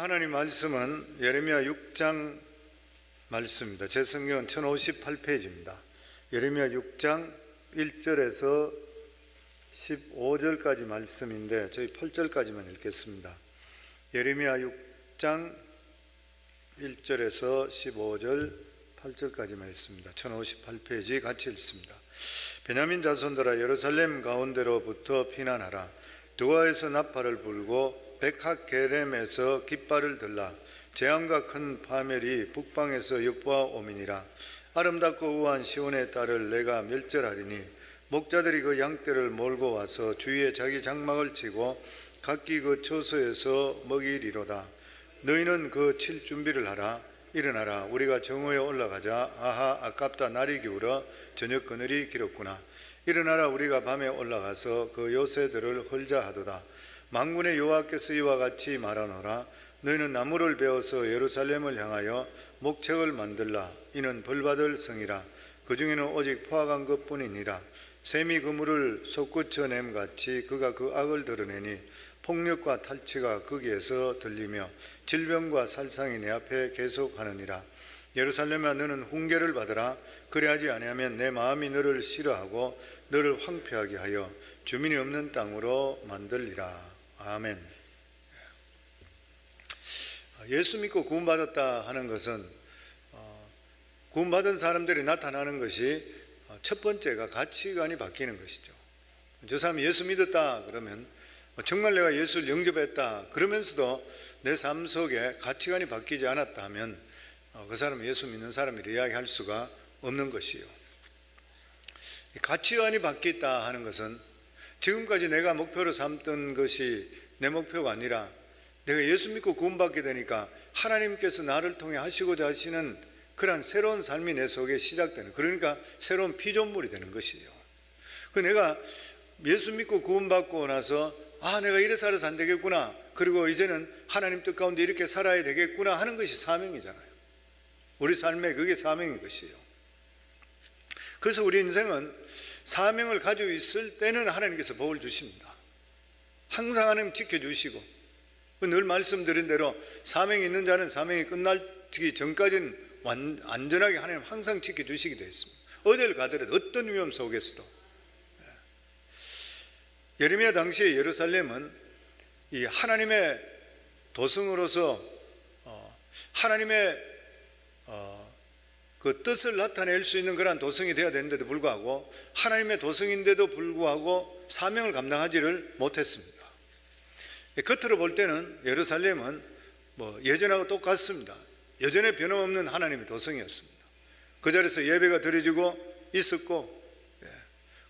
오늘 하나님 말씀은 예레미야 6장 말씀입니다. 제 성경은 1058페이지입니다. 예레미야 6장 1절에서 15절까지 말씀인데 저희 8절까지만 읽겠습니다. 예레미야 6장 1절에서 15절 8절까지만 읽습니다. 1058페이지 같이 읽습니다. 베냐민 자손들아, 예루살렘 가운데로부터 피난하라. 두아에서 나팔을 불고 백학게렘에서 깃발을 들라. 재앙과 큰 파멸이 북방에서 엿보아오미니라. 아름답고 우아한 시온의 딸을 내가 멸절하리니 목자들이 그 양떼를 몰고 와서 주위에 자기 장막을 치고 각기 그 처소에서 먹이리로다. 너희는 그 칠 준비를 하라. 일어나라, 우리가 정오에 올라가자. 아하, 아깝다. 날이 기울어 저녁 그늘이 길었구나. 일어나라, 우리가 밤에 올라가서 그 요새들을 헐자 하도다. 만군의 여호와께서 이와 같이 말하노라. 너희는 나무를 베어서 예루살렘을 향하여 목책을 만들라. 이는 벌받을 성이라. 그 중에는 오직 포악한 것뿐이니라. 샘이 그물을 솟구쳐 냄같이 그가 그 악을 드러내니 폭력과 탈취가 거기에서 들리며 질병과 살상이 내 앞에 계속하느니라. 예루살렘아, 너는 훈계를 받으라. 그리하지 아니하면 내 마음이 너를 싫어하고 너를 황폐하게 하여 주민이 없는 땅으로 만들리라. 아멘. 예수 믿고 구원받았다 하는 것은 구원받은 사람들이 나타나는 것이 첫 번째가 가치관이 바뀌는 것이죠. 저 사람이 예수 믿었다 그러면 정말 내가 예수를 영접했다 그러면서도 내 삶 속에 가치관이 바뀌지 않았다 하면 그 사람은 예수 믿는 사람이라 이야기할 수가 없는 것이요. 가치관이 바뀌었다 하는 것은 지금까지 내가 목표로 삼던 것이 내 목표가 아니라 내가 예수 믿고 구원받게 되니까 하나님께서 나를 통해 하시고자 하시는 그러한 새로운 삶이 내 속에 시작되는, 그러니까 새로운 피조물이 되는 것이에요. 내가 예수 믿고 구원받고 나서 내가 이래 살아서 안 되겠구나, 그리고 이제는 하나님 뜻 가운데 이렇게 살아야 되겠구나 하는 것이 사명이잖아요. 우리 삶에 그게 사명인 것이에요. 그래서 우리 인생은 사명을 가지고 있을 때는 하나님께서 복을 주십니다. 항상 하나님 지켜주시고, 늘 말씀드린 대로 사명이 있는 자는 사명이 끝나기 전까지는 안전하게 하나님 항상 지켜주시게 되어 있습니다. 어딜 가더라도 어떤 위험 속에서도. 예레미야 당시에 예루살렘은 이 하나님의 도성으로서 하나님의 그 뜻을 나타낼 수 있는 그런 도성이 되어야 되는데도 불구하고 하나님의 도성인데도 불구하고 사명을 감당하지를 못했습니다. 겉으로 볼 때는 예루살렘은 예전하고 똑같습니다. 여전히 변함없는 하나님의 도성이었습니다. 그 자리에서 예배가 드려지고 있었고,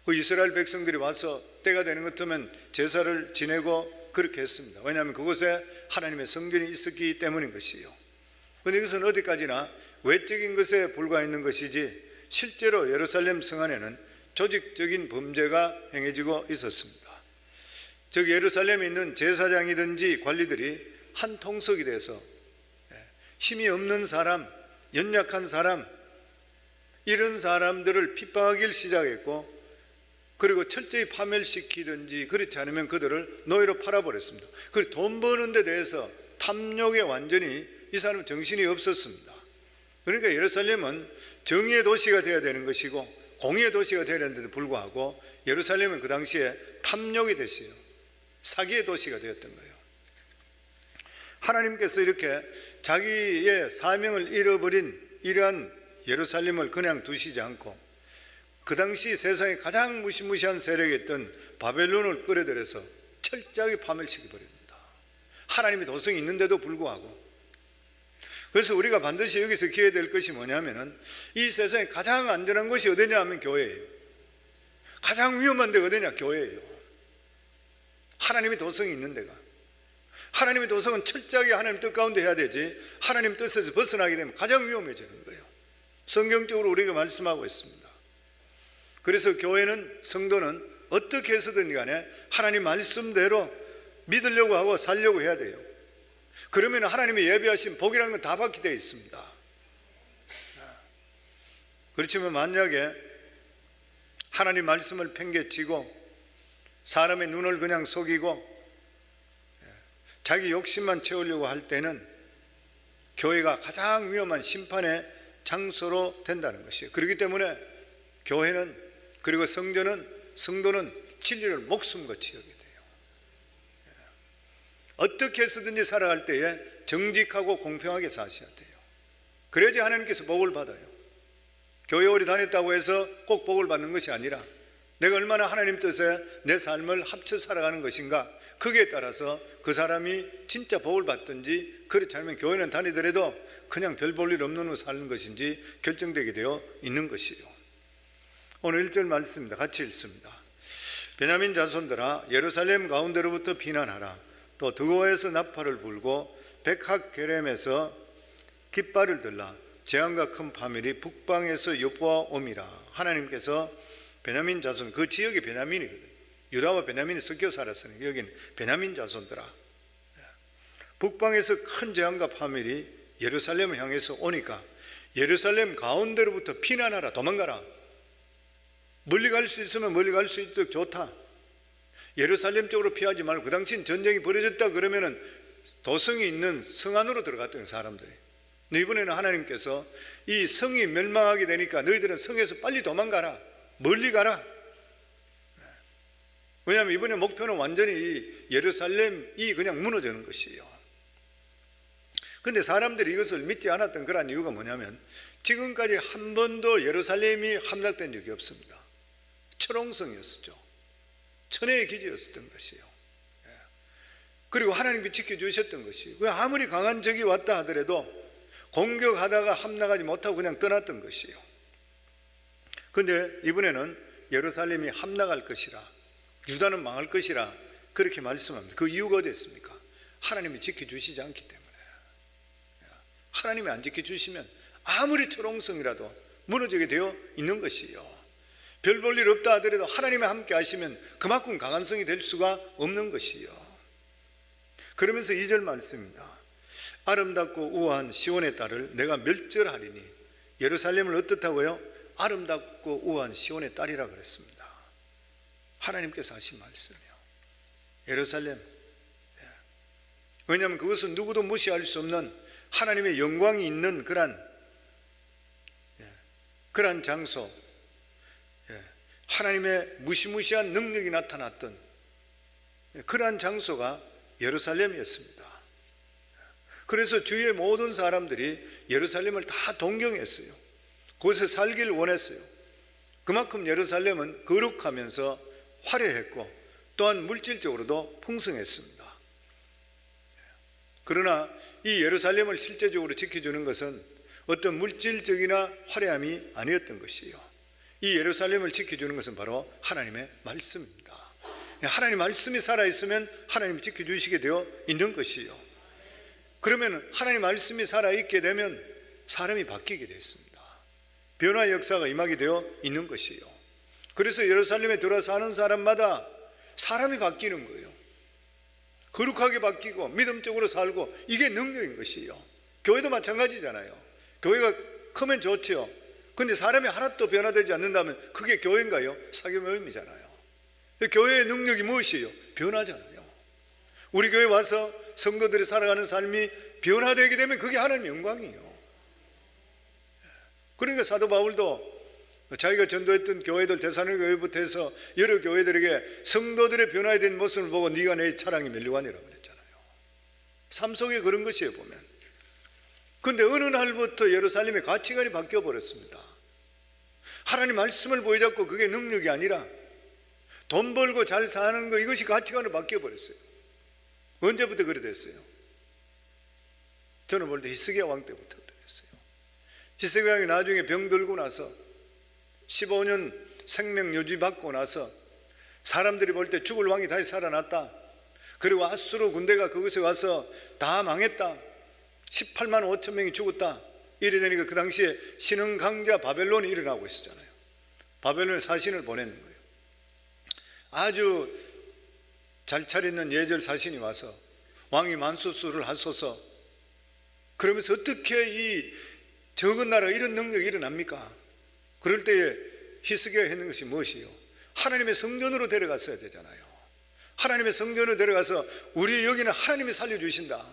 그 이스라엘 백성들이 와서 때가 되는 것 같으면 제사를 지내고 그렇게 했습니다. 왜냐하면 그곳에 하나님의 성전이 있었기 때문인 것이에요. 그런데 이것은 어디까지나 외적인 것에 불과했는 것이지 실제로 예루살렘 성 안에는 조직적인 범죄가 행해지고 있었습니다. 즉 예루살렘에 있는 제사장이든지 관리들이 한 통속이 돼서 힘이 없는 사람, 연약한 사람, 이런 사람들을 핍박하기 시작했고, 그리고 철저히 파멸시키든지 그렇지 않으면 그들을 노예로 팔아버렸습니다. 그리고 돈 버는 데 대해서 탐욕에 완전히 이 사람은 정신이 없었습니다. 그러니까 예루살렘은 정의의 도시가 되어야 되는 것이고 공의의 도시가 되어야 되는데도 불구하고 예루살렘은 그 당시에 탐욕의 도시예요. 사기의 도시가 되었던 거예요. 하나님께서 이렇게 자기의 사명을 잃어버린 이러한 예루살렘을 그냥 두시지 않고 그 당시 세상에 가장 무시무시한 세력이었던 바벨론을 끌어들여서 철저하게 파멸시켜버립니다. 하나님의 도성이 있는데도 불구하고. 그래서 우리가 반드시 여기서 기회야 될 것이 뭐냐면은 이 세상에 가장 안전한 곳이 어디냐 하면 교회예요. 가장 위험한 데가 어디냐? 교회예요. 하나님의 도성이 있는 데가. 하나님의 도성은 철저하게 하나님 뜻 가운데 해야 되지 하나님 뜻에서 벗어나게 되면 가장 위험해지는 거예요. 성경적으로 우리가 말씀하고 있습니다. 그래서 교회는, 성도는 어떻게 해서든 간에 하나님 말씀대로 믿으려고 하고 살려고 해야 돼요. 그러면 하나님의 예비하신 복이라는 건 다 받게 되어 있습니다. 그렇지만 만약에 하나님 말씀을 팽개치고 사람의 눈을 그냥 속이고 자기 욕심만 채우려고 할 때는 교회가 가장 위험한 심판의 장소로 된다는 것이에요. 그렇기 때문에 교회는, 그리고 성도는 진리를 목숨같이 여겨야 돼요. 어떻게 해서든지 살아갈 때에 정직하고 공평하게 사셔야 돼요. 그래야지 하나님께서 복을 받아요. 교회 오래 다녔다고 해서 꼭 복을 받는 것이 아니라 내가 얼마나 하나님 뜻에 내 삶을 합쳐 살아가는 것인가, 거기에 따라서 그 사람이 진짜 복을 받든지, 그렇지 않으면 교회는 다니더라도 그냥 별 볼 일 없는 후 사는 것인지 결정되게 되어 있는 것이에요. 오늘 1절 말씀입니다. 같이 읽습니다. 베냐민 자손들아, 예루살렘 가운데로부터 피난하라. 또 드고아에서 나팔을 불고 백학게렘에서 깃발을 들라. 재앙과 큰 파멸이 북방에서 엿보아 옴이라. 하나님께서 베냐민 자손, 그 지역이 베냐민이거든요. 유다와 베냐민이 섞여 살았으니 여기는 베냐민 자손들아, 북방에서 큰 재앙과 파멸이 예루살렘을 향해서 오니까 예루살렘 가운데로부터 피난하라, 도망가라. 멀리 갈 수 있으면 멀리 갈 수 있도록 좋다. 예루살렘 쪽으로 피하지 말고, 그 당시엔 전쟁이 벌어졌다 그러면은 도성이 있는 성 안으로 들어갔던 사람들이. 근데 이번에는 하나님께서 이 성이 멸망하게 되니까 너희들은 성에서 빨리 도망가라, 멀리 가라. 왜냐하면 이번에 목표는 완전히 예루살렘이 그냥 무너지는 것이에요. 그런데 사람들이 이것을 믿지 않았던 그런 이유가 뭐냐면, 지금까지 한 번도 예루살렘이 함락된 적이 없습니다. 철옹성이었죠. 천혜의 기지였었던 것이에요. 그리고 하나님이 지켜주셨던 것이에요. 아무리 강한 적이 왔다 하더라도 공격하다가 함락하지 못하고 그냥 떠났던 것이에요. 그런데 이번에는 예루살렘이 함락할 것이라, 유다는 망할 것이라 그렇게 말씀합니다. 그 이유가 어디 있습니까? 하나님이 지켜주시지 않기 때문에. 하나님이 안 지켜주시면 아무리 철옹성이라도 무너지게 되어 있는 것이에요. 별 볼 일 없다 하더라도 하나님이 함께 하시면 그만큼 강한 성이 될 수가 없는 것이에요. 그러면서 2절 말씀입니다. 아름답고 우아한 시온의 딸을 내가 멸절하리니. 예루살렘을 어떻다고요? 아름답고 우아한 시온의 딸이라 그랬습니다. 하나님께서 하신 말씀이에요. 예루살렘, 왜냐하면 그것은 누구도 무시할 수 없는 하나님의 영광이 있는 그런 장소, 하나님의 무시무시한 능력이 나타났던 그러한 장소가 예루살렘이었습니다. 그래서 주위의 모든 사람들이 예루살렘을 다 동경했어요. 그곳에 살기를 원했어요. 그만큼 예루살렘은 거룩하면서 화려했고 또한 물질적으로도 풍성했습니다. 그러나 이 예루살렘을 실제적으로 지켜주는 것은 어떤 물질적이나 화려함이 아니었던 것이에요. 이 예루살렘을 지켜주는 것은 바로 하나님의 말씀입니다. 하나님 말씀이 살아있으면 하나님이 지켜주시게 되어 있는 것이에요. 그러면 하나님 말씀이 살아있게 되면 사람이 바뀌게 되었습니다. 변화의 역사가 임하게 되어 있는 것이에요. 그래서 예루살렘에 들어 사는 사람마다 사람이 바뀌는 거예요. 거룩하게 바뀌고 믿음적으로 살고, 이게 능력인 것이에요. 교회도 마찬가지잖아요. 교회가 크면 좋지요. 근데 사람이 하나도 변화되지 않는다면 그게 교회인가요? 사교 모임이잖아요. 교회의 능력이 무엇이에요? 변화잖아요. 우리 교회 와서 성도들이 살아가는 삶이 변화되게 되면 그게 하나님의 영광이에요. 그러니까 사도 바울도 자기가 전도했던 교회들, 데살로니가 교회부터 해서 여러 교회들에게 성도들의 변화된 모습을 보고 네가 내 차량이 멸류관이라고 그랬잖아요. 삶 속에 그런 것이에요, 보면. 그런데 어느 날부터 예루살렘의 가치관이 바뀌어 버렸습니다. 하나님 말씀을 보여잡고 그게 능력이 아니라 돈 벌고 잘 사는 거, 이것이 가치관으로 바뀌어 버렸어요. 언제부터 그래 됐어요? 저는 볼 때 히스기야 왕 때부터 그래 됐어요. 히스기야 왕이 나중에 병들고 나서 15년 생명 유지 받고 나서 사람들이 볼 때 죽을 왕이 다시 살아났다. 그리고 아수르 군대가 그곳에 와서 다 망했다. 18만 5천 명이 죽었다. 이래 되니까 그 당시에 신흥 강자 바벨론이 일어나고 있었잖아요. 바벨론에 사신을 보내는 거예요. 아주 잘 차리는 예절 사신이 와서 왕이 만수수를 하소서. 그러면서 어떻게 이 적은 나라에 이런 능력이 일어납니까? 그럴 때에 히스기야가 했는 것이 무엇이요? 하나님의 성전으로 데려갔어야 되잖아요. 하나님의 성전으로 데려가서 우리 여기는 하나님이 살려주신다.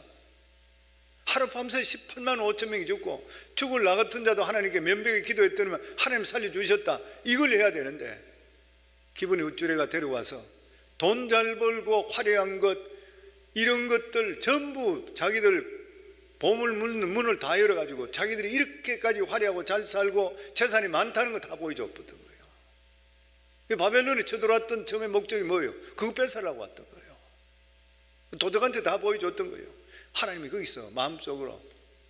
하룻밤새 18만 5천 명이 죽고 죽을 나 같은 자도 하나님께 면벽에 기도했더니 하나님 살려주셨다. 이걸 해야 되는데 기분이 우쭐해가 데려와서 돈 잘 벌고 화려한 것 이런 것들 전부 자기들 보물 문을 다 열어가지고 자기들이 이렇게까지 화려하고 잘 살고 재산이 많다는 거 다 보여줬던 거예요. 바벨론에 쳐들어왔던 처음에 목적이 뭐예요? 그거 뺏으려고 왔던 거예요. 도적한테 다 보여줬던 거예요. 하나님이 거기서 마음속으로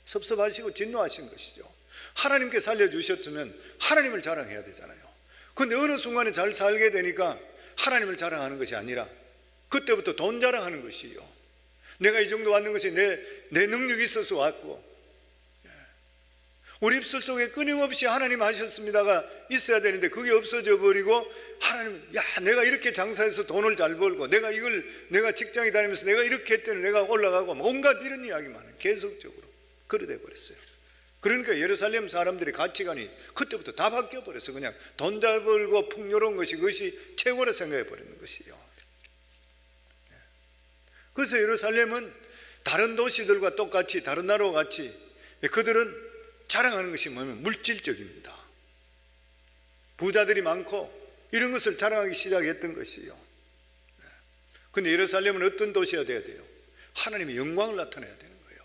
섭섭하시고 진노하신 것이죠. 하나님께 살려주셨으면 하나님을 자랑해야 되잖아요. 그런데 어느 순간에 잘 살게 되니까 하나님을 자랑하는 것이 아니라 그때부터 돈 자랑하는 것이요. 내가 이 정도 왔는 것이 내 능력이 있어서 왔고, 우리 입술 속에 끊임없이 하나님 하셨습니다가 있어야 되는데 그게 없어져 버리고 하나님, 야 내가 이렇게 장사해서 돈을 잘 벌고 내가 직장에 다니면서 내가 이렇게 했더니 내가 올라가고 온갖 이런 이야기만 계속적으로 그래 돼 버렸어요. 그러니까 예루살렘 사람들의 가치관이 그때부터 다 바뀌어 버려서 그냥 돈 잘 벌고 풍요로운 것이 그것이 최고로 생각해 버리는 것이요. 그래서 예루살렘은 다른 도시들과 똑같이 다른 나라와 같이 그들은 자랑하는 것이 뭐냐면 물질적입니다. 부자들이 많고 이런 것을 자랑하기 시작했던 것이요. 그런데 예루살렘은 어떤 도시가 되어야 돼요? 하나님의 영광을 나타내야 되는 거예요.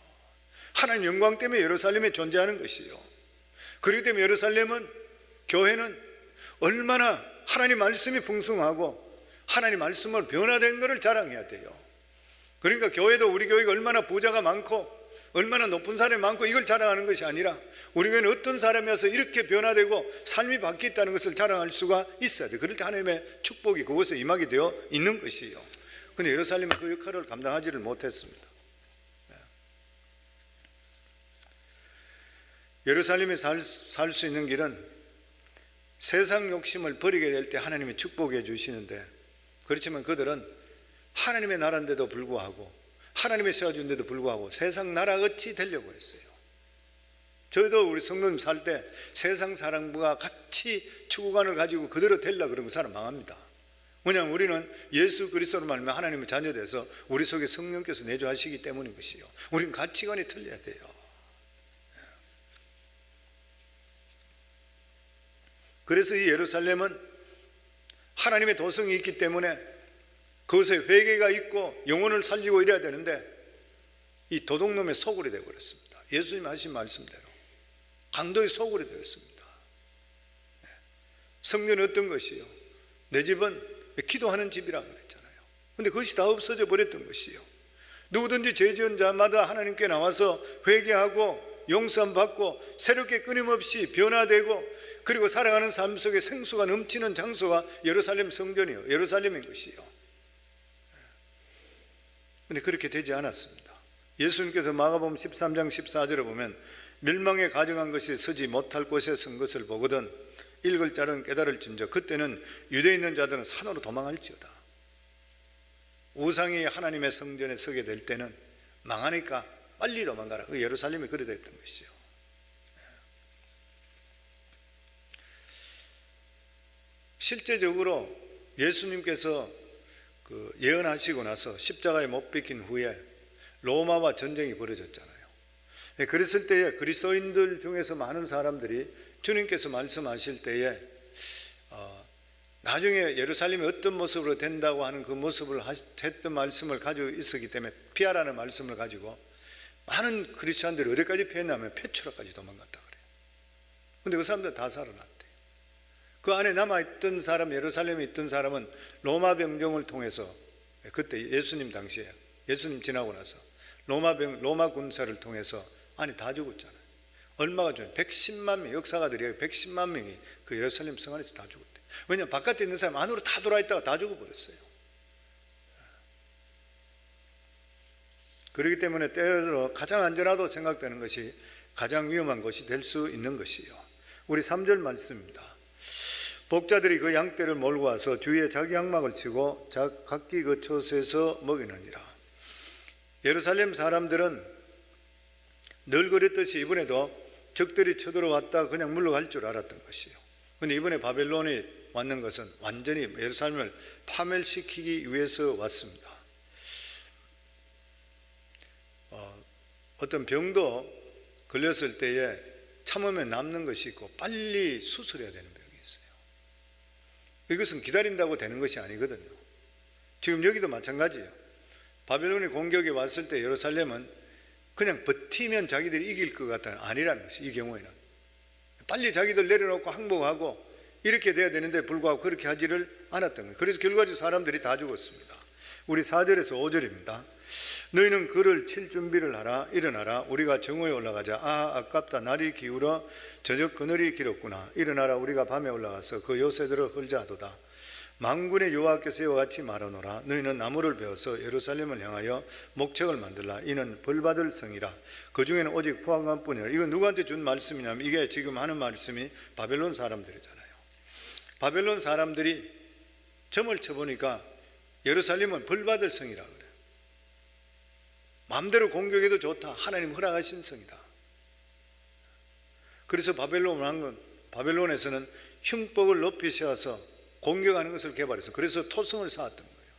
하나님의 영광 때문에 예루살렘에 존재하는 것이요. 그렇기 때문에 예루살렘은, 교회는 얼마나 하나님 말씀이 풍성하고 하나님 말씀으로 변화된 것을 자랑해야 돼요. 그러니까 교회도 우리 교회가 얼마나 부자가 많고 얼마나 높은 사람이 많고 이걸 자랑하는 것이 아니라 우리 교회는 어떤 사람이어서 이렇게 변화되고 삶이 바뀌었다는 것을 자랑할 수가 있어야 돼요. 그럴 때 하나님의 축복이 그곳에 임하게 되어 있는 것이에요. 그런데 예루살렘은 그 역할을 감당하지를 못했습니다. 예루살렘에 살 수 있는 길은 세상 욕심을 버리게 될 때 하나님이 축복해 주시는데, 그렇지만 그들은 하나님의 나라인데도 불구하고 하나님의 세워준데도 불구하고 세상 나라같이 되려고 했어요. 저희도 우리 성도님 살 때 세상 사람과 같이 추구관을 가지고 그대로 되려고 그러면 그 사람 망합니다. 왜냐하면 우리는 예수 그리스도로 말하면 하나님의 자녀돼서 우리 속에 성령께서 내주하시기 때문인 것이요. 우리는 가치관이 틀려야 돼요. 그래서 이 예루살렘은 하나님의 도성이 있기 때문에 그것에 회개가 있고 영혼을 살리고 이래야 되는데 이 도둑놈의 소굴이 되어버렸습니다. 예수님 하신 말씀대로 강도의 소굴이 되었습니다. 성전은 어떤 것이요? 내 집은 기도하는 집이라고 그랬잖아요. 그런데 그것이 다 없어져 버렸던 것이요. 누구든지 죄 지은 자마다 하나님께 나와서 회개하고 용서함 받고 새롭게 끊임없이 변화되고 그리고 살아가는 삶 속에 생수가 넘치는 장소가 예루살렘 성전이요, 예루살렘인 것이요. 근데 그렇게 되지 않았습니다. 예수님께서 마가복음 13장 14절에 보면 멸망에 가정한 것이 서지 못할 곳에 선 것을 보거든 읽을 자는 깨달을진저 그때는 유대에 있는 자들은 산으로 도망할지어다. 우상이 하나님의 성전에 서게 될 때는 망하니까 빨리 도망가라. 그 예루살렘이 그래 됐던 것이죠. 실제적으로 예수님께서 예언하시고 나서 십자가에 못 박힌 후에 로마와 전쟁이 벌어졌잖아요. 그랬을 때에 그리스도인들 중에서 많은 사람들이 주님께서 말씀하실 때에 나중에 예루살렘이 어떤 모습으로 된다고 하는 그 모습을 했던 말씀을 가지고 있었기 때문에 피하라는 말씀을 가지고 많은 크리스천들이 어디까지 피했냐면 페트라까지 도망갔다 그래요. 근데 그 사람들 다 살아났대요. 그 안에 남아있던 사람, 예루살렘에 있던 사람은 로마 병정을 통해서 그때 예수님 당시에 예수님 지나고 나서 로마 군사를 통해서 안에 다 죽었잖아요. 얼마가 죽었어요? 110만 명, 역사가들이 110만 명이 그 예루살렘 성 안에서 다 죽었대요. 왜냐하면 바깥에 있는 사람 안으로 다 돌아있다가 다 죽어버렸어요. 그렇기 때문에 때로 가장 안전하다고 생각되는 것이 가장 위험한 것이 될 수 있는 것이요. 우리 3절 말씀입니다. 복자들이 그 양떼를 몰고 와서 주위에 자기 향막을 치고 각기 그 처소에서 먹이느니라. 예루살렘 사람들은 늘 그랬듯이 이번에도 적들이 쳐들어왔다 그냥 물러갈 줄 알았던 것이요. 그런데 이번에 바벨론이 왔는 것은 완전히 예루살렘을 파멸시키기 위해서 왔습니다. 어떤 병도 걸렸을 때에 참으면 남는 것이 있고 빨리 수술해야 되는 병이 있어요. 이것은 기다린다고 되는 것이 아니거든요. 지금 여기도 마찬가지예요. 바벨론이 공격이 왔을 때 예루살렘은 그냥 버티면 자기들이 이길 것 같아요. 아니라는 것이, 이 경우에는 빨리 자기들 내려놓고 항복하고 이렇게 돼야 되는데 불구하고 그렇게 하지를 않았던 거예요. 그래서 결과적으로 사람들이 다 죽었습니다. 우리 4절에서 5절입니다. 너희는 그를 칠 준비를 하라. 일어나라. 우리가 정오에 올라가자. 아, 아깝다. 날이 기울어 저녁 그늘이 길었구나. 일어나라. 우리가 밤에 올라가서 그 요새들을 헐자하도다. 만군의 여호와께서 이와 같이 말하노라. 너희는 나무를 베어서 예루살렘을 향하여 목책을 만들라. 이는 벌받을 성이라. 그 중에는 오직 포함관뿐이라. 이건 누구한테 준 말씀이냐면 이게 지금 하는 말씀이 바벨론 사람들이잖아요. 바벨론 사람들이 점을 쳐보니까 예루살렘은 벌받을 성이라 그래요. 마음대로 공격해도 좋다. 하나님 허락하신 성이다. 그래서 바벨론에서는 흉복을 높이 세워서 공격하는 것을 개발해서 그래서 토성을 쌓았던 거예요.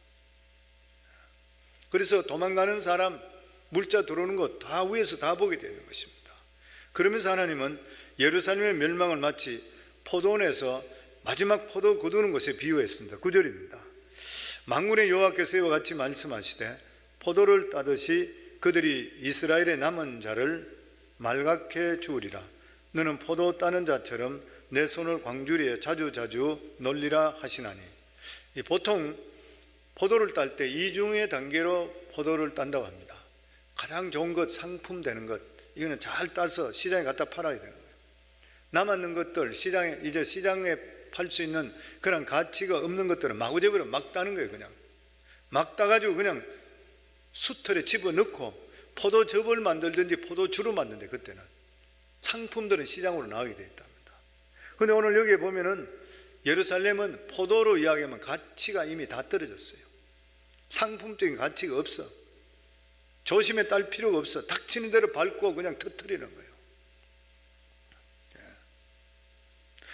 그래서 도망가는 사람, 물자 들어오는 것 다 위에서 다 보게 되는 것입니다. 그러면서 하나님은 예루살렘의 멸망을 마치 포도원에서 마지막 포도 거두는 것에 비유했습니다. 9절입니다. 만군의 여호와께서 이와 같이 말씀하시되 포도를 따듯이 그들이 이스라엘의 남은 자를 말갛게 주우리라. 너는 포도 따는 자처럼 내 손을 광주리에 자주자주 놀리라 하시나니. 보통 포도를 딸 때 이중의 단계로 포도를 딴다고 합니다. 가장 좋은 것, 상품 되는 것, 이거는 잘 따서 시장에 갖다 팔아야 되는 거예요. 남았는 것들, 시장에 팔 수 있는 그런 가치가 없는 것들은 마구잡이로 막 따는 거예요. 그냥 막 따가지고 그냥 수틀에 집어넣고 포도즙을 만들든지 포도주로 만드는데, 그때는 상품들은 시장으로 나오게 되어 있답니다. 그런데 오늘 여기에 보면은 예루살렘은 포도로 이야기하면 가치가 이미 다 떨어졌어요. 상품적인 가치가 없어. 조심해 딸 필요가 없어. 닥치는 대로 밟고 그냥 터뜨리는 거예요.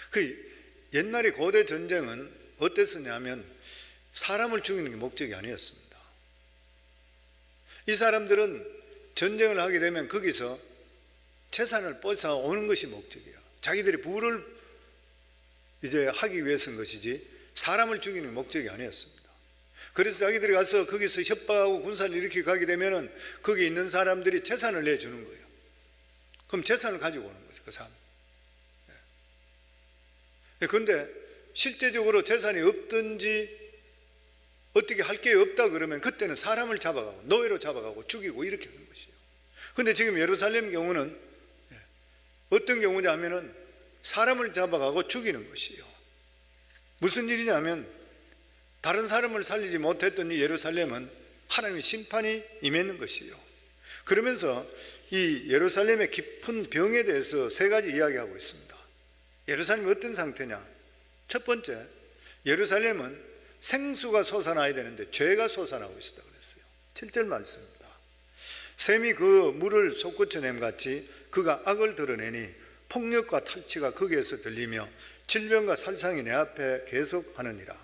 그 옛날에 고대 전쟁은 어땠었냐면 사람을 죽이는 게 목적이 아니었습니다. 이 사람들은 전쟁을 하게 되면 거기서 재산을 뺏어 오는 것이 목적이야. 자기들이 부를 이제 하기 위해서인 것이지 사람을 죽이는 게 목적이 아니었습니다. 그래서 자기들이 가서 거기서 협박하고 군사를 일으키고 가게 되면은 거기 있는 사람들이 재산을 내주는 거예요. 그럼 재산을 가지고 오는 거죠, 그 사람. 그런데 실제적으로 재산이 없든지 어떻게 할 게 없다 그러면 그때는 사람을 잡아가고 노예로 잡아가고 죽이고 이렇게 하는 것이에요. 그런데 지금 예루살렘 경우는 어떤 경우냐 하면은 사람을 잡아가고 죽이는 것이에요. 무슨 일이냐면 다른 사람을 살리지 못했던 이 예루살렘은 하나님의 심판이 임했는 것이에요. 그러면서 이 예루살렘의 깊은 병에 대해서 세 가지 이야기하고 있습니다. 예루살렘이 어떤 상태냐? 첫 번째, 예루살렘은 생수가 솟아나야 되는데 죄가 솟아나고 있다 그랬어요. 7절 말씀입니다. 샘이 그 물을 솟구쳐냄 같이 그가 악을 드러내니 폭력과 탈취가 거기에서 들리며 질병과 살상이 내 앞에 계속하느니라.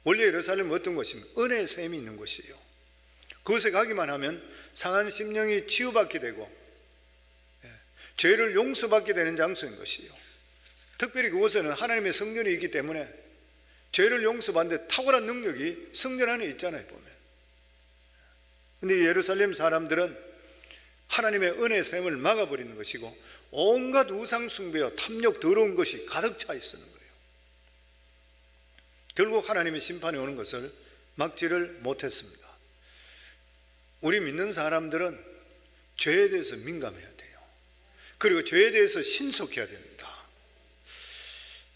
원래 예루살렘은 어떤 곳입니까? 은혜의 샘이 있는 곳이에요. 그곳에 가기만 하면 상한 심령이 치유받게 되고 죄를 용서받게 되는 장소인 것이에요. 특별히 그곳에는 하나님의 성전이 있기 때문에 죄를 용서받는데 탁월한 능력이 성전 안에 있잖아요, 보면. 그런데 예루살렘 사람들은 하나님의 은혜의 샘을 막아버리는 것이고 온갖 우상 숭배와 탐욕 더러운 것이 가득 차 있는 거예요. 결국 하나님의 심판이 오는 것을 막지를 못했습니다. 우리 믿는 사람들은 죄에 대해서 민감해야 돼요. 그리고 죄에 대해서 신속해야 됩니다.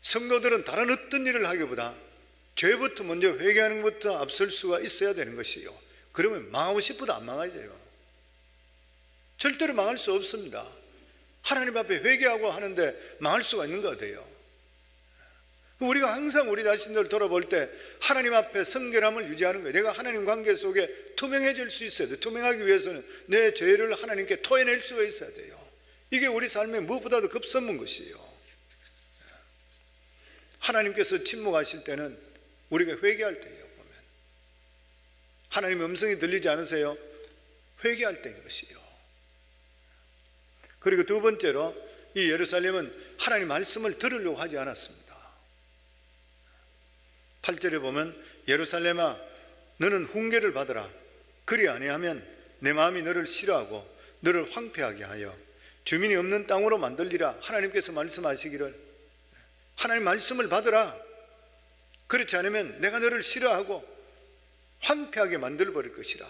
성도들은 다른 어떤 일을 하기보다 죄부터 먼저 회개하는 것부터 앞설 수가 있어야 되는 것이에요. 그러면 망하고 싶어도 안 망하게 돼요. 절대로 망할 수 없습니다. 하나님 앞에 회개하고 하는데 망할 수가 있는 것 같아요. 우리가 항상 우리 자신들을 돌아볼 때 하나님 앞에 성결함을 유지하는 거예요. 내가 하나님 관계 속에 투명해질 수 있어야 돼요. 투명하기 위해서는 내 죄를 하나님께 토해낼 수가 있어야 돼요. 이게 우리 삶의 무엇보다도 급선무인 것이에요. 하나님께서 침묵하실 때는 우리가 회개할 때예요. 보면 하나님의 음성이 들리지 않으세요? 회개할 때인 것이요. 그리고 두 번째로 이 예루살렘은 하나님 말씀을 들으려고 하지 않았습니다. 8절에 보면 예루살렘아 너는 훈계를 받으라. 그리 아니하면 내 마음이 너를 싫어하고 너를 황폐하게 하여 주민이 없는 땅으로 만들리라. 하나님께서 말씀하시기를 하나님 말씀을 받으라. 그렇지 않으면 내가 너를 싫어하고 황폐하게 만들어버릴 것이라.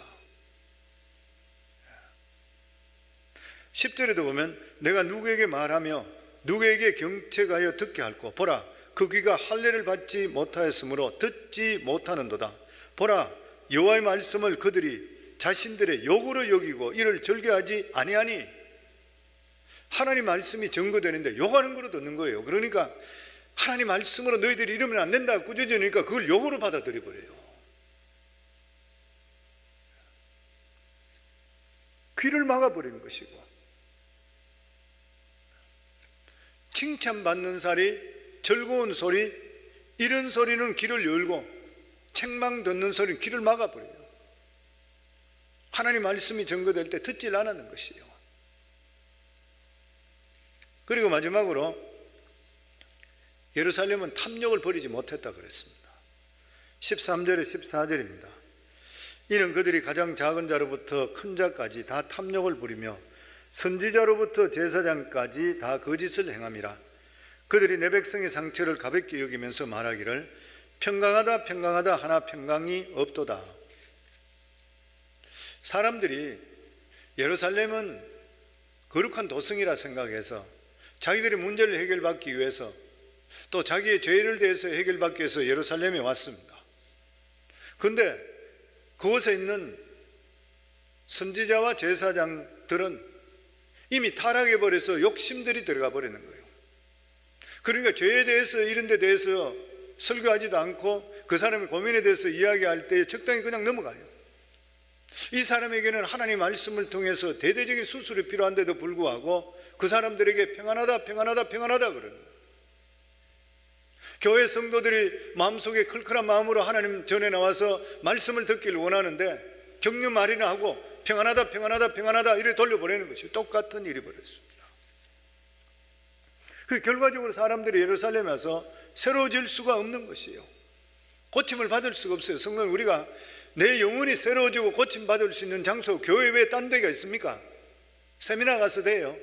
10절에도 보면 내가 누구에게 말하며 누구에게 경책하여 듣게 할꼬. 보라 그 귀가 할례를 받지 못하였으므로 듣지 못하는도다. 보라 여호와의 말씀을 그들이 자신들의 욕으로 여기고 이를 즐겨하지 아니하니. 하나님 말씀이 증거되는데 욕하는 거로 듣는 거예요. 그러니까 하나님 말씀으로 너희들이 이러면 안 된다 꾸짖으니까 그걸 욕으로 받아들여 버려요. 귀를 막아버리는 것이고, 칭찬받는 소리, 즐거운 소리, 이런 소리는 귀를 열고 책망 듣는 소리는 귀를 막아버려요. 하나님 말씀이 증거될 때 듣질 않았는 것이요. 그리고 마지막으로 예루살렘은 탐욕을 버리지 못했다 그랬습니다. 13절에 14절입니다. 이는 그들이 가장 작은 자로부터 큰 자까지 다 탐욕을 부리며 선지자로부터 제사장까지 다 거짓을 행함이라. 그들이 내 백성의 상처를 가볍게 여기면서 말하기를 평강하다 평강하다 하나 평강이 없도다. 사람들이 예루살렘은 거룩한 도성이라 생각해서 자기들의 문제를 해결받기 위해서 또 자기의 죄를 대해서 해결받기 위해서 예루살렘에 왔습니다. 그런데 그곳에 있는 선지자와 제사장들은 이미 타락해버려서 욕심들이 들어가 버리는 거예요. 그러니까 죄에 대해서 이런 데 대해서 설교하지도 않고 그 사람의 고민에 대해서 이야기할 때 적당히 그냥 넘어가요. 이 사람에게는 하나님 말씀을 통해서 대대적인 수술이 필요한데도 불구하고 그 사람들에게 평안하다 평안하다 평안하다 그러는 거예요. 교회 성도들이 마음속에 클클한 마음으로 하나님 전에 나와서 말씀을 듣기를 원하는데 격려 말이나 하고 평안하다 평안하다 평안하다 이렇게 돌려보내는 것이에요. 똑같은 일이 벌어졌습니다. 그 결과적으로 사람들이 예루살렘에 와서 새로워질 수가 없는 것이에요. 고침을 받을 수가 없어요. 성도는 우리가 내 영혼이 새로워지고 고침받을 수 있는 장소 교회 외에 딴 데가 있습니까? 세미나 가서 돼요.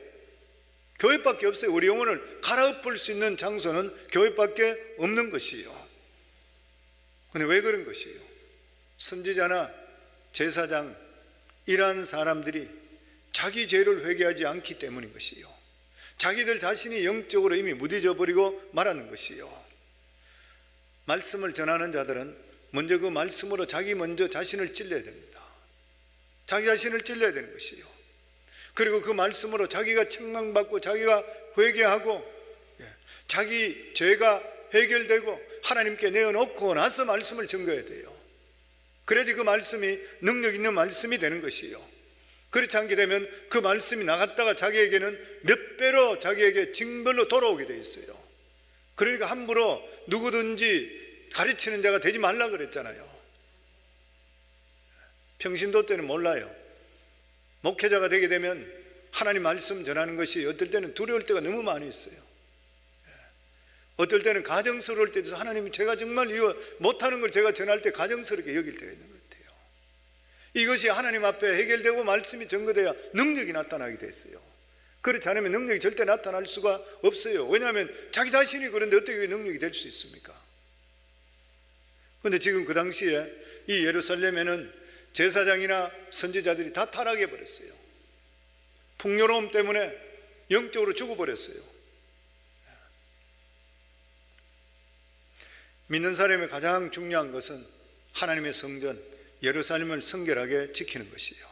교회밖에 없어요. 우리 영혼을 갈아엎을 수 있는 장소는 교회밖에 없는 것이에요. 그런데 왜 그런 것이에요? 선지자나 제사장 이러한 사람들이 자기 죄를 회개하지 않기 때문인 것이에요. 자기들 자신이 영적으로 이미 무뎌져 버리고 말하는 것이에요. 말씀을 전하는 자들은 먼저 그 말씀으로 자기 먼저 자신을 찔러야 됩니다. 자기 자신을 찔러야 되는 것이에요. 그리고 그 말씀으로 자기가 책망받고 자기가 회개하고 자기 죄가 해결되고 하나님께 내어놓고 나서 말씀을 전거해야 돼요. 그래야지 그 말씀이 능력 있는 말씀이 되는 것이에요. 그렇지 않게 되면 그 말씀이 나갔다가 자기에게는 몇 배로 자기에게 징벌로 돌아오게 돼 있어요. 그러니까 함부로 누구든지 가르치는 자가 되지 말라 그랬잖아요. 평신도 때는 몰라요. 목회자가 되게 되면 하나님 말씀 전하는 것이 어떨 때는 두려울 때가 너무 많이 있어요. 어떨 때는 가정스러울 때도 하나님이 제가 정말 이거 못하는 걸 제가 전할 때 가정스럽게 여길 때가 있는 것 같아요. 이것이 하나님 앞에 해결되고 말씀이 전거돼야 능력이 나타나게 됐어요. 그렇지 않으면 능력이 절대 나타날 수가 없어요. 왜냐하면 자기 자신이 그런데 어떻게 능력이 될 수 있습니까? 그런데 지금 그 당시에 이 예루살렘에는 제사장이나 선지자들이 다 타락해 버렸어요. 풍요로움 때문에 영적으로 죽어버렸어요. 믿는 사람의 가장 중요한 것은 하나님의 성전 예루살렘을 성결하게 지키는 것이에요.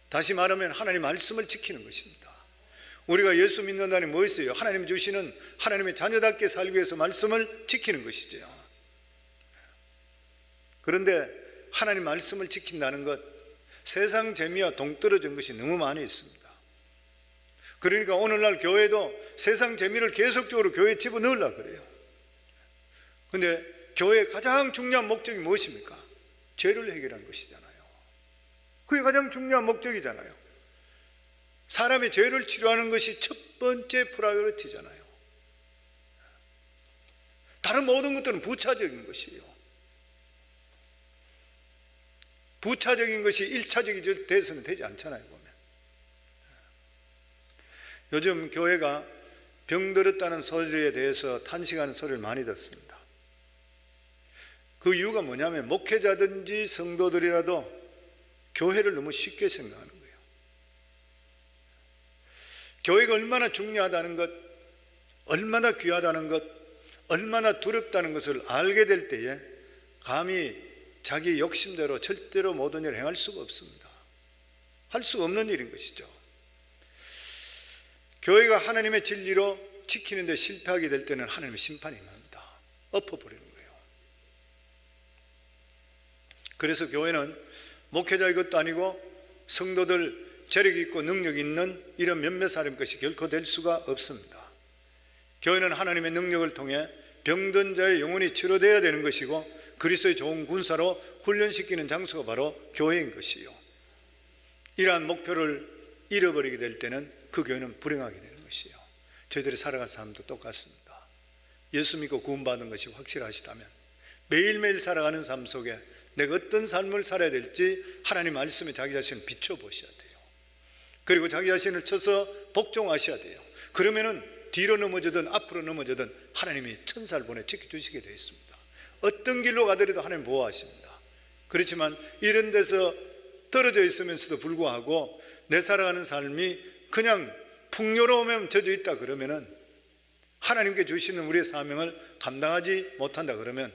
다시 말하면 하나님의 말씀을 지키는 것입니다. 우리가 예수 믿는다는 무엇이에요? 하나님 주시는 하나님의 자녀답게 살기 위해서 말씀을 지키는 것이죠. 그런데 하나님 말씀을 지킨다는 것, 세상 재미와 동떨어진 것이 너무 많이 있습니다. 그러니까 오늘날 교회도 세상 재미를 계속적으로 교회에 집어넣으려고 그래요. 근데 교회의 가장 중요한 목적이 무엇입니까? 죄를 해결하는 것이잖아요. 그게 가장 중요한 목적이잖아요. 사람의 죄를 치료하는 것이 첫 번째 프라이어리티잖아요. 다른 모든 것들은 부차적인 것이에요. 부차적인 것이 1차적이 돼서는 되지 않잖아요, 보면. 요즘 교회가 병들었다는 소리에 대해서 탄식하는 소리를 많이 듣습니다. 그 이유가 뭐냐면 목회자든지 성도들이라도 교회를 너무 쉽게 생각하는 거예요. 교회가 얼마나 중요하다는 것, 얼마나 귀하다는 것, 얼마나 두렵다는 것을 알게 될 때에 감히 자기 욕심대로 절대로 모든 일을 행할 수가 없습니다. 할 수가 없는 일인 것이죠. 교회가 하나님의 진리로 지키는 데 실패하게 될 때는 하나님의 심판이 임합니다. 엎어버리는 거예요. 그래서 교회는 목회자의 것도 아니고 성도들 재력이 있고 능력이 있는 이런 몇몇 사람의 것이 결코 될 수가 없습니다. 교회는 하나님의 능력을 통해 병든 자의 영혼이 치료되어야 되는 것이고 그리스도의 좋은 군사로 훈련시키는 장소가 바로 교회인 것이요. 이러한 목표를 잃어버리게 될 때는 그 교회는 불행하게 되는 것이요. 저희들이 살아간 삶도 똑같습니다. 예수 믿고 구원받은 것이 확실하시다면 매일매일 살아가는 삶 속에 내가 어떤 삶을 살아야 될지 하나님 말씀에 자기 자신을 비춰보셔야 돼요. 그리고 자기 자신을 쳐서 복종하셔야 돼요. 그러면은 뒤로 넘어지든 앞으로 넘어지든 하나님이 천사를 보내 지켜주시게 되어 있습니다. 어떤 길로 가더라도 하나님 보호하십니다. 그렇지만 이런 데서 떨어져 있으면서도 불구하고 내 살아가는 삶이 그냥 풍요로움에 젖어 있다 그러면은 하나님께 주시는 우리의 사명을 감당하지 못한다 그러면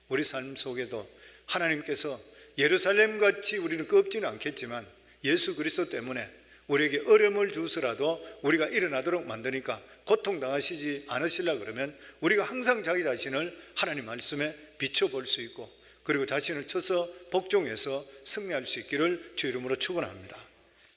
우리 삶 속에도 하나님께서 예루살렘 같이 우리는 꺾지는 않겠지만 예수 그리스도 때문에 우리에게 어려움을 주서라도 우리가 일어나도록 만드니까 고통당하시지 않으시려고 그러면 우리가 항상 자기 자신을 하나님 말씀에 비춰볼 수 있고 그리고 자신을 쳐서 복종해서 승리할 수 있기를 주 이름으로 축원합니다.